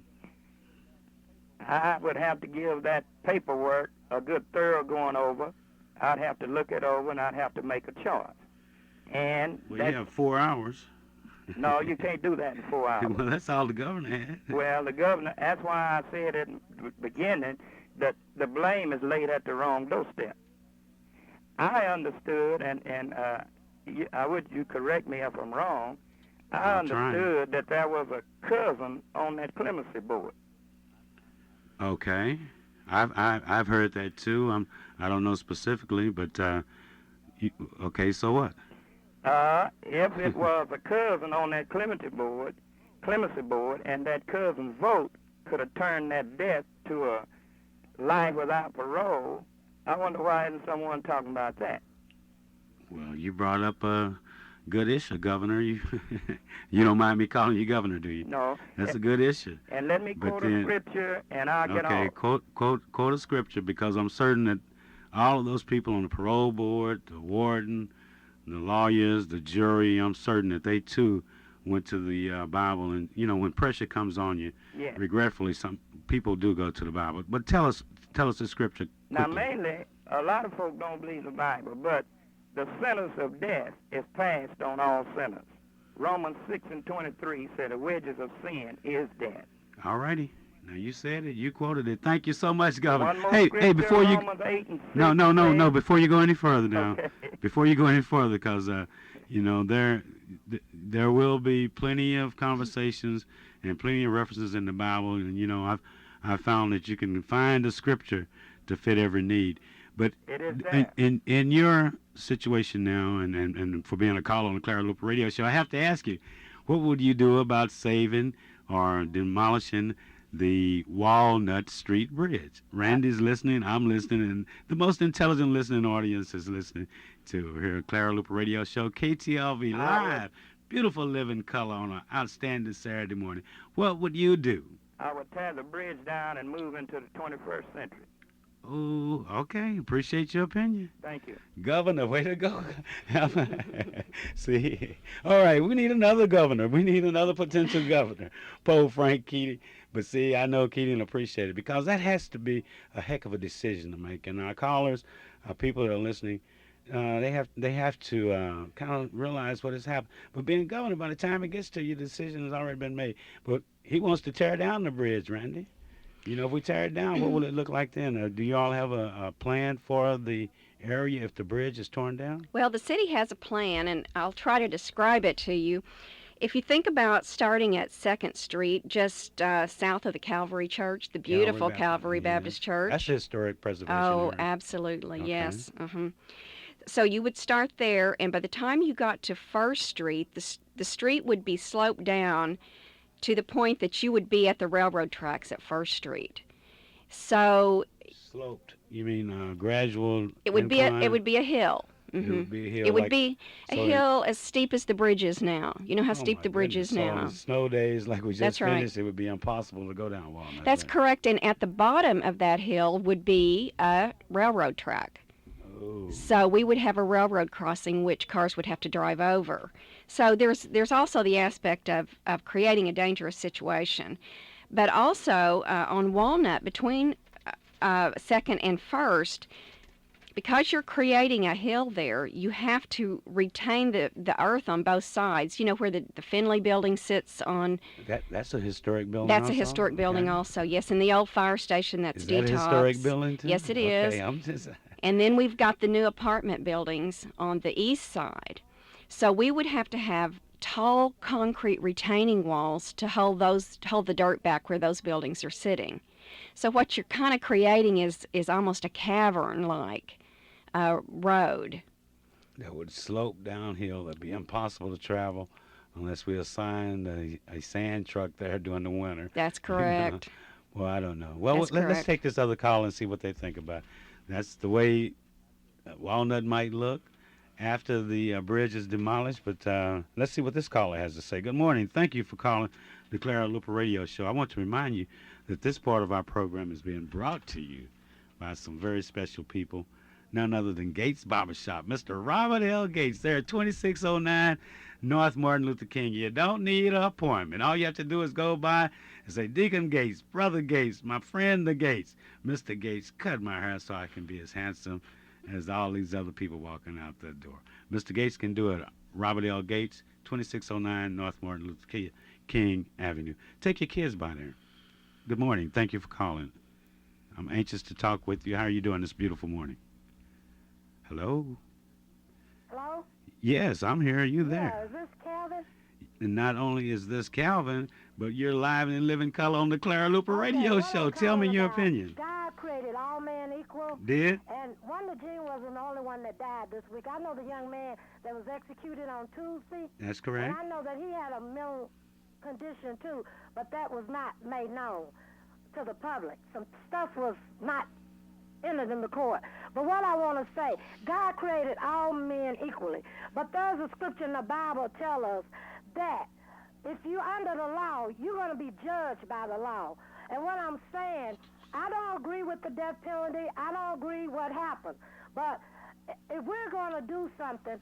I would have to give that paperwork a good thorough going over. I'd have to look it over, and I'd have to make a choice. And Well, you have 4 hours. no, you can't do that in 4 hours. Well, that's all the governor had. Well, the governor, that's why I said at the beginning that the blame is laid at the wrong doorstep. I understood, and I would you correct me if I'm wrong, I I'm trying. understood that there was a cousin on that clemency board. Okay, I've heard that too. I don't know specifically, but okay. So what? If it was a cousin on that clemency board, and that cousin's vote could have turned that death to a life without parole, I wonder why isn't someone talking about that? Well, you brought up a good issue, Governor. You you don't mind me calling you Governor, do you? No. That's a good issue. And let me But quote then- a scripture, and I'll get Okay, off. quote a scripture because I'm certain that all of those people on the parole board, the warden, the lawyers, the jury, I'm certain that they too went to the Bible. And you know, when pressure comes on you, Yeah. regretfully, some people do go to the Bible. But tell us the scripture Now, quickly. mainly, a lot of folk don't believe the Bible, but the sentence of death is passed on all sinners. Romans 6:23 said the wages of sin is death. All righty. Now you said it. You quoted it. Thank you so much, Governor. One more Hey, scripture, before you Romans 8:6 no. says- Before you go any further now. Okay. Before you go any further, because you know there will be plenty of conversations and plenty of references in the Bible, and you know I've found that you can find a scripture to fit every need. But It is there. in your situation now, and for being a caller on the Clara Luper radio show, I have to ask you, what would you do about saving or demolishing the Walnut Street Bridge? Randy's listening, I'm listening, and the most intelligent listening audience is listening to here Clara Luper radio show, KTLV live, beautiful living color on an outstanding Saturday morning. What would you do? I would tear the bridge down and move into the 21st century. Oh, okay. Appreciate your opinion. Thank you. Governor, way to go. See, all right, we need another governor. We need another potential governor. Poe Frank Keating. But see, I know Keating appreciate it because that has to be a heck of a decision to make. And our callers, our people that are listening, they have to kind of realize what has happened. But being governor, by the time it gets to you, the decision has already been made. But he wants to tear down the bridge, Randy. You know, if we tear it down, what will it look like then? Do you all have a plan for the area if the bridge is torn down? Well, the city has a plan, and I'll try to describe it to you. If you think about starting at 2nd Street, just south of the Calvary Church, the beautiful Calvary Baptist Church. That's a historic preservation Oh, area. absolutely, Okay. yes. So you would start there, and by the time you got to 1st Street, the street would be sloped down to the point that you would be at the railroad tracks at 1st Street. So Sloped. You mean gradual it would be incline? it would be a hill. It would be a hill. It would like, be a so hill as steep as the bridge is now. You know how Oh steep my the bridge goodness. is So now. on the snow days like we just That's right. finished, it would be impossible to go down Walnut. That's right? correct. And at the bottom of that hill would be a railroad track. Oh. So we would have a railroad crossing which cars would have to drive over. So there's also the aspect of creating a dangerous situation. But also on Walnut, between 2nd and 1st, because you're creating a hill there, you have to retain the earth on both sides. You know where the Finley building sits on? That's a historic building That's also? a historic building Okay. also, yes. And the old fire station that's Is that a historic detox. building too? Yes, it is. Okay, I'm just... And then we've got the new apartment buildings on the east side. So we would have to have tall concrete retaining walls to hold the dirt back where those buildings are sitting. So what you're kind of creating is almost a cavern-like road. That would slope downhill. That'd be impossible to travel unless we assigned a sand truck there during the winter. That's You know? correct. Well, I don't know. Well, That's let's correct. take this other call and see what they think about it. That's the way Walnut might look after the bridge is demolished. But let's see what this caller has to say. Good morning. Thank you for calling the Clara Luper Radio Show. I want to remind you that this part of our program is being brought to you by some very special people, none other than Gates Barbershop. Mr. Robert L. Gates, there at 2609 North Martin Luther King. You don't need an appointment. All you have to do is go by and say, Deacon Gates, Brother Gates, my friend the Gates, Mr. Gates, cut my hair so I can be as handsome as all these other people walking out that door. Mr. Gates can do it. Robert L. Gates, 2609 North Martin Luther King Avenue. Take your kids by there. Good morning. Thank you for calling. I'm anxious to talk with you. How are you doing this beautiful morning? Hello? Hello? Yes, I'm here. Are you there? Yeah, is this Calvin? And not only is this Calvin, but you're live and in living color on the Clara Luper Radio what Show. I'm Tell me calling your about, opinion. God created all men equal. Did? And Wonder Jean wasn't the only one that died this week. I know the young man that was executed on Tuesday. That's correct. And I know that he had a mental condition too, but that was not made known to the public. Some stuff was not entered in the court. But what I want to say, God created all men equally. But there's a scripture in the Bible tell us that if you're under the law, you're going to be judged by the law. And what I'm saying, I don't agree with the death penalty. I don't agree what happened. But if we're going to do something,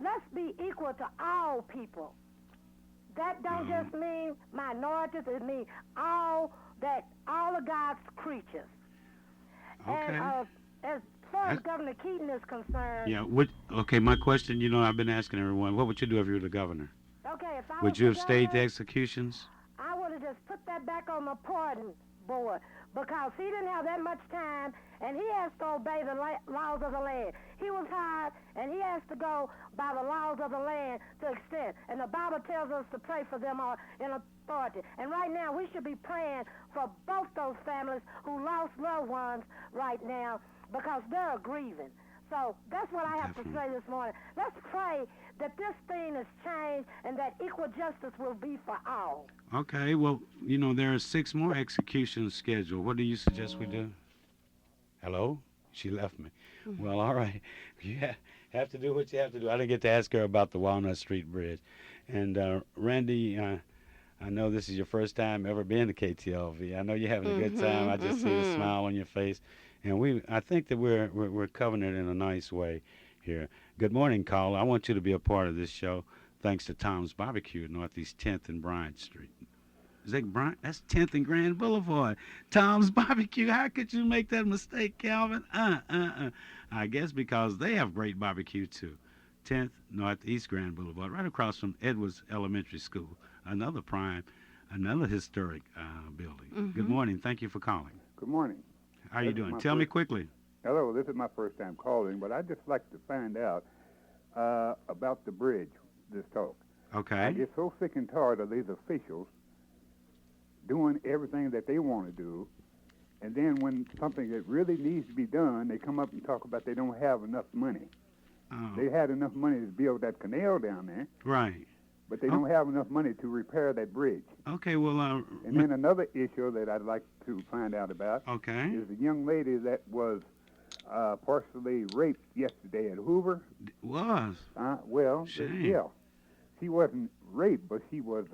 let's be equal to all people. That don't just mean minorities. It means all of God's creatures. Okay. And as far as Governor Keaton is concerned, Yeah. Okay, my question, I've been asking everyone, what would you do if you were the governor? okay, if I Would was you the have stayed the governor, executions? I would have just put that back on the pardon board because he didn't have that much time and he has to obey the laws of the land. He was hired and he has to go by the laws of the land to extent. And the Bible tells us to pray for them all in authority. And right now we should be praying for both those families who lost loved ones right now because they're grieving. So that's what I have to say this morning. Let's pray that this thing is changed and that equal justice will be for all. Okay, well, there are 6 more executions scheduled. What do you suggest we do? Hello? She left me. Well, all right. You have to do what you have to do. I didn't get to ask her about the Walnut Street Bridge. And Randy, I know this is your first time ever being to KTLV. I know you're having a good time. I just see the smile on your face. And I think that we're covering it in a nice way here. Good morning, caller. I want you to be a part of this show. Thanks to Tom's Barbecue at Northeast 10th and Bryant Street. Is that Bryant? That's 10th and Grand Boulevard. Tom's Barbecue. How could you make that mistake, Calvin? I guess because they have great barbecue too. 10th Northeast Grand Boulevard, right across from Edwards Elementary School, another prime another historic building. Good Mhm. morning. Thank you for calling. Good morning. How are you This is doing? my Tell me first- quickly. Hello, this is my first time calling, but I'd just like to find out about the bridge, this talk. I Okay. get so sick and tired of these officials doing everything that they want to do, and then when something that really needs to be done, they come up and talk about they don't have enough money. Oh, They had enough money to build that canal down there, right. but they Oh. don't have enough money to repair that bridge. Okay, well, And then another issue that I'd like to find out about okay. is the young lady that was partially raped yesterday at Hoover. Was Well, Shame. yeah, she wasn't raped, but she was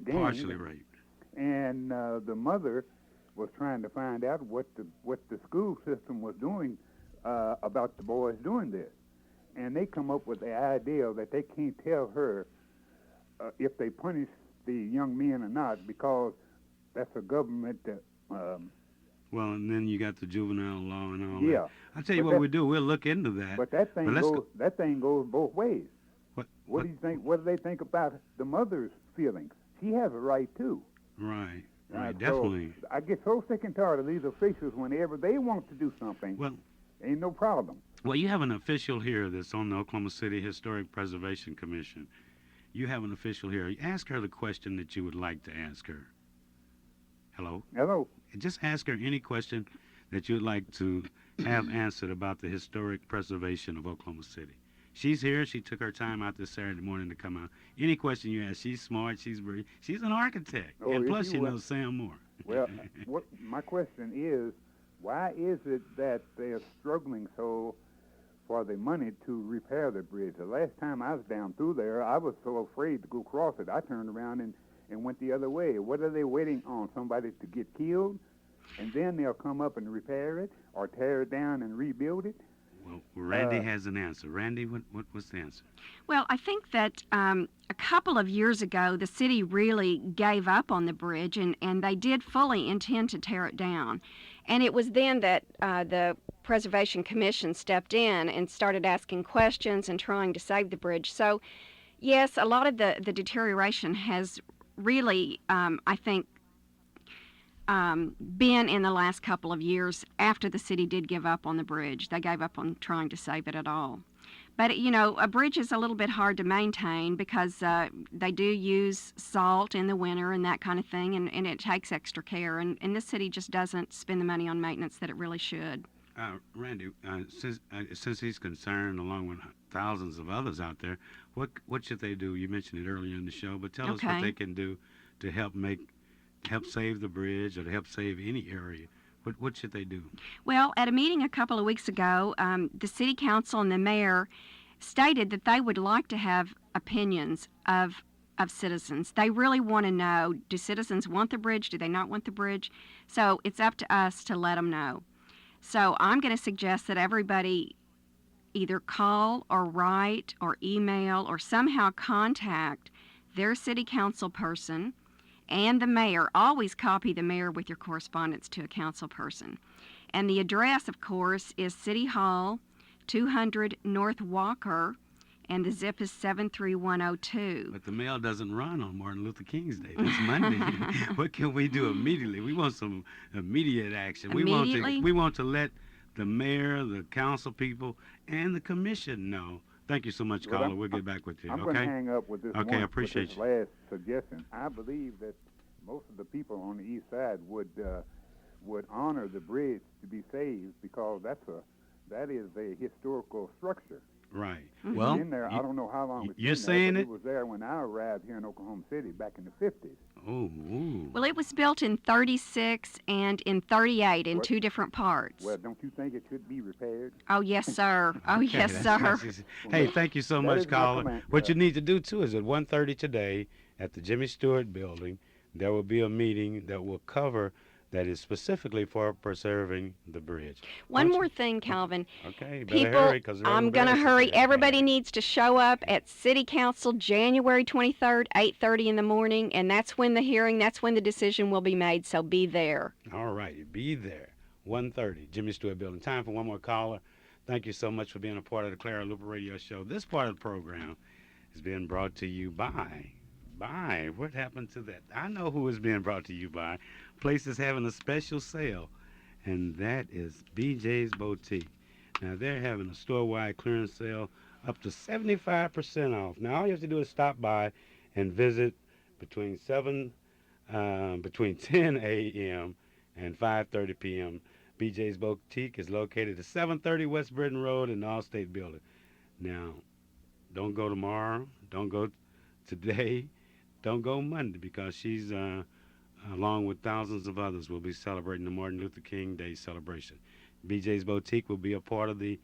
ganged. partially raped. And the mother was trying to find out what the school system was doing about the boys doing this. And they come up with the idea that they can't tell her if they punish the young men or not because that's a government. Well, and then you got the juvenile law and all Yeah, that. I'll tell you but what that- we do. We'll look into that. but that thing But let's goes. That thing goes both ways. What Do you think? What do they think about the mother's feelings? She has a right too. Right, Uh, right, so definitely. I get so sick and tired of these officials. Whenever they want to do something, Well, ain't no problem. Well, you have an official here that's on the Oklahoma City Historic Preservation Commission. You have an official here. Ask her the question that you would like to ask her. Hello? Hello. Just ask her any question that you'd like to have answered about the historic preservation of Oklahoma City. She's here. She took her time out this Saturday morning to come out. Any question you ask, she's smart. She's very. She's an architect, Oh, and is plus she? she Well- knows Sam Moore. Well, what my question is, why is it that they are struggling so for the money to repair the bridge? The last time I was down through there, I was so afraid to go across it. I turned around and went the other way. What are they waiting on? Somebody to get killed, and then they'll come up and repair it or tear it down and rebuild it? Well, Randy has an answer. Randy, what was the answer? Well, I think that a couple of years ago, the city really gave up on the bridge, and they did fully intend to tear it down. And it was then that the Preservation Commission stepped in and started asking questions and trying to save the bridge. So, yes, a lot of the deterioration has really, I think, been in the last couple of years after the city did give up on the bridge. They gave up on trying to save it at all. But, you know, a bridge is a little bit hard to maintain because they do use salt in the winter and that kind of thing, and it takes extra care. And this city just doesn't spend the money on maintenance that it really should. Randy, since he's concerned, along with thousands of others out there, what should they do? You mentioned it earlier in the show, but tell us what Okay. they can do to help save the bridge or to help save any area. What should they do? Well, at a meeting a couple of weeks ago, the city council and the mayor stated that they would like to have opinions of citizens. They really want to know, do citizens want the bridge? Do they not want the bridge? So it's up to us to let them know. So I'm going to suggest that everybody either call or write or email or somehow contact their city council person and the mayor. Always copy the mayor with your correspondence to a council person. And the address, of course, is City Hall, 200 North Walker, and the zip is 73102. But the mail doesn't run on Martin Luther King's Day. That's Monday. What can we do immediately? We want some immediate action. Immediately? We want to let the mayor, the council people, and the commission know. Thank you so much, Well, caller. We'll get back with you. I'm going Okay? to hang up with this Okay, I one, appreciate with this last suggestion. I believe that most of the people on the east side would honor the bridge to be saved because that is a historical structure. Right. Mhm. Well, In there, I don't know how long it's you're been there, saying but it? it was there when I arrived here in Oklahoma City back in the 50s. Oh, ooh. Well, it was built in 36 and in 38 in What? two different parts. Well, don't you think it should be repaired? Oh, yes, sir. Oh, Okay, yes, that's sir. nice. Hey, thank you so That much, is my caller. comment, What you need to do, too, is at 1:30 today at the Jimmy Stewart Building, there will be a meeting that will cover that is specifically for preserving the bridge. One Don't you- more thing, Calvin. Okay, you better People, hurry, 'cause they're I'm going to embarrassing hurry. you. Everybody needs to show up at City Council January 23rd, 8:30 in the morning, and that's when the hearing, that's when the decision will be made, so be there. All righty, be there. 1:30, Jimmy Stewart Building. Time for one more caller. Thank you so much for being a part of the Clara Luper Radio Show. This part of the program is being brought to you by by. What happened to that? I know who is being brought to you by. Place is having a special sale, and that is BJ's Boutique. Now, they're having a store-wide clearance sale up to 75% off. Now, all you have to do is stop by and visit between 10 a.m. and 5:30 p.m. BJ's Boutique is located at 730 West Britain Road in the Allstate Building. Now, don't go tomorrow. Don't go today. Don't go Monday because she's, along with thousands of others, will be celebrating the Martin Luther King Day celebration. BJ's Boutique will be a part of the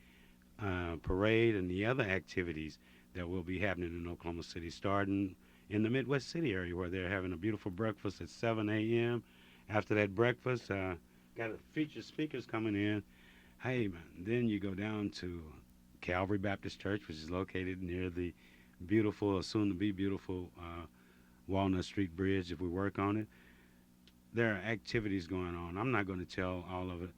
parade and the other activities that will be happening in Oklahoma City, starting in the Midwest City area where they're having a beautiful breakfast at 7 a.m. After that breakfast, got featured speakers coming in. Hey, man, then you go down to Calvary Baptist Church, which is located near the beautiful, soon-to-be beautiful Walnut Street Bridge if we work on it. There are activities going on. I'm not going to tell all of it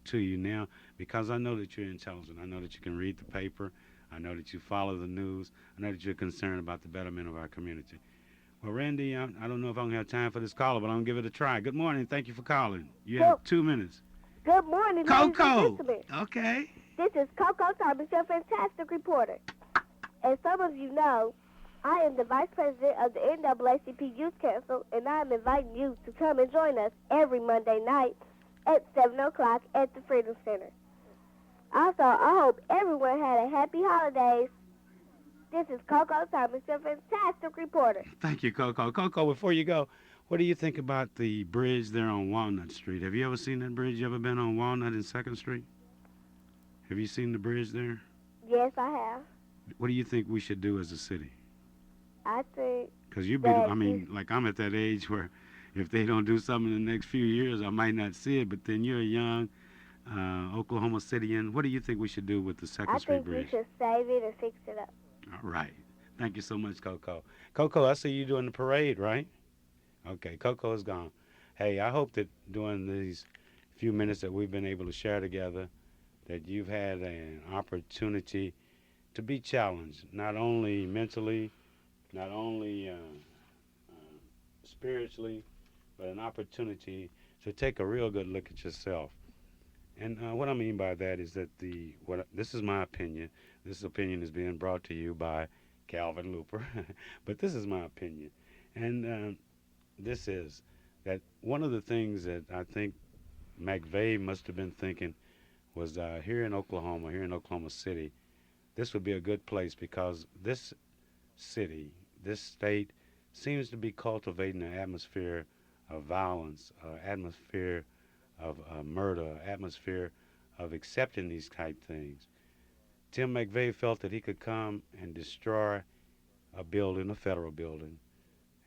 to you now because I know that you're intelligent. I know that you can read the paper. I know that you follow the news. I know that you're concerned about the betterment of our community. Well, Randy, I don't know if I'm going to have time for this caller, but I'm going to give it a try. Good morning. Thank you for calling. You have 2 minutes. Good morning, Coco. ladies and Okay. This is Coco Thomas, your fantastic reporter. As some of you know, I am the vice president of the NAACP Youth Council, and I am inviting you to come and join us every Monday night at 7 o'clock at the Freedom Center. Also, I hope everyone had a happy holidays. This is Coco Thomas, your fantastic reporter. Thank you, Coco. Coco, before you go, what do you think about the bridge there on Walnut Street? Have you ever seen that bridge? You ever been on Walnut and 2nd Street? Have you seen the bridge there? Yes, I have. What do you think we should do as a city? I think Because like I'm at that age where if they don't do something in the next few years, I might not see it. But then you're a young Oklahoma Cityan. What do you think we should do with the 2nd Street Bridge? I think we should save it and fix it up. All right. Thank you so much, Coco. Coco, I see you doing the parade, right? Okay, Coco is gone. Hey, I hope that during these few minutes that we've been able to share together, that you've had an opportunity to be challenged, not only mentally, not only spiritually, but an opportunity to take a real good look at yourself. And what I mean by that is that this is my opinion. This opinion is being brought to you by Calvin Luper, but this is my opinion. And this is that one of the things that I think McVeigh must have been thinking was here in Oklahoma City, this would be a good place because this city, this state, seems to be cultivating an atmosphere of violence, atmosphere of murder, atmosphere of accepting these type things. Tim McVeigh felt that he could come and destroy a building, a federal building,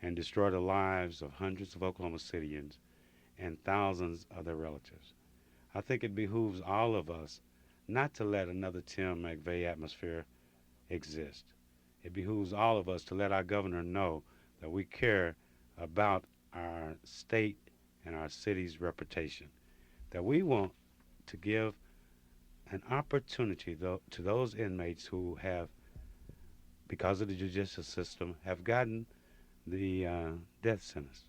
and destroy the lives of hundreds of Oklahoma Cityans and thousands of their relatives. I think it behooves all of us not to let another Tim McVeigh atmosphere exist. It behooves all of us to let our governor know that we care about our state and our city's reputation, that we want to give an opportunity to those inmates who have, because of the judicial system, have gotten the death sentence.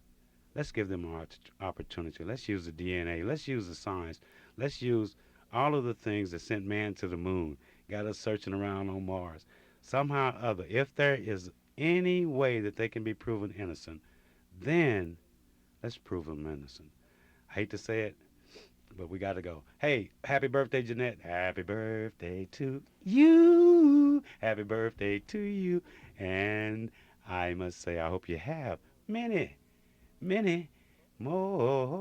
Let's give them an opportunity. Let's use the DNA. Let's use the science. Let's use all of the things that sent man to the moon, got us searching around on Mars. Somehow or other, if there is any way that they can be proven innocent, then let's prove them innocent. I hate to say it, but we got to go. Hey, happy birthday, Jeanette. Happy birthday to you. Happy birthday to you. And I must say, I hope you have many, many more.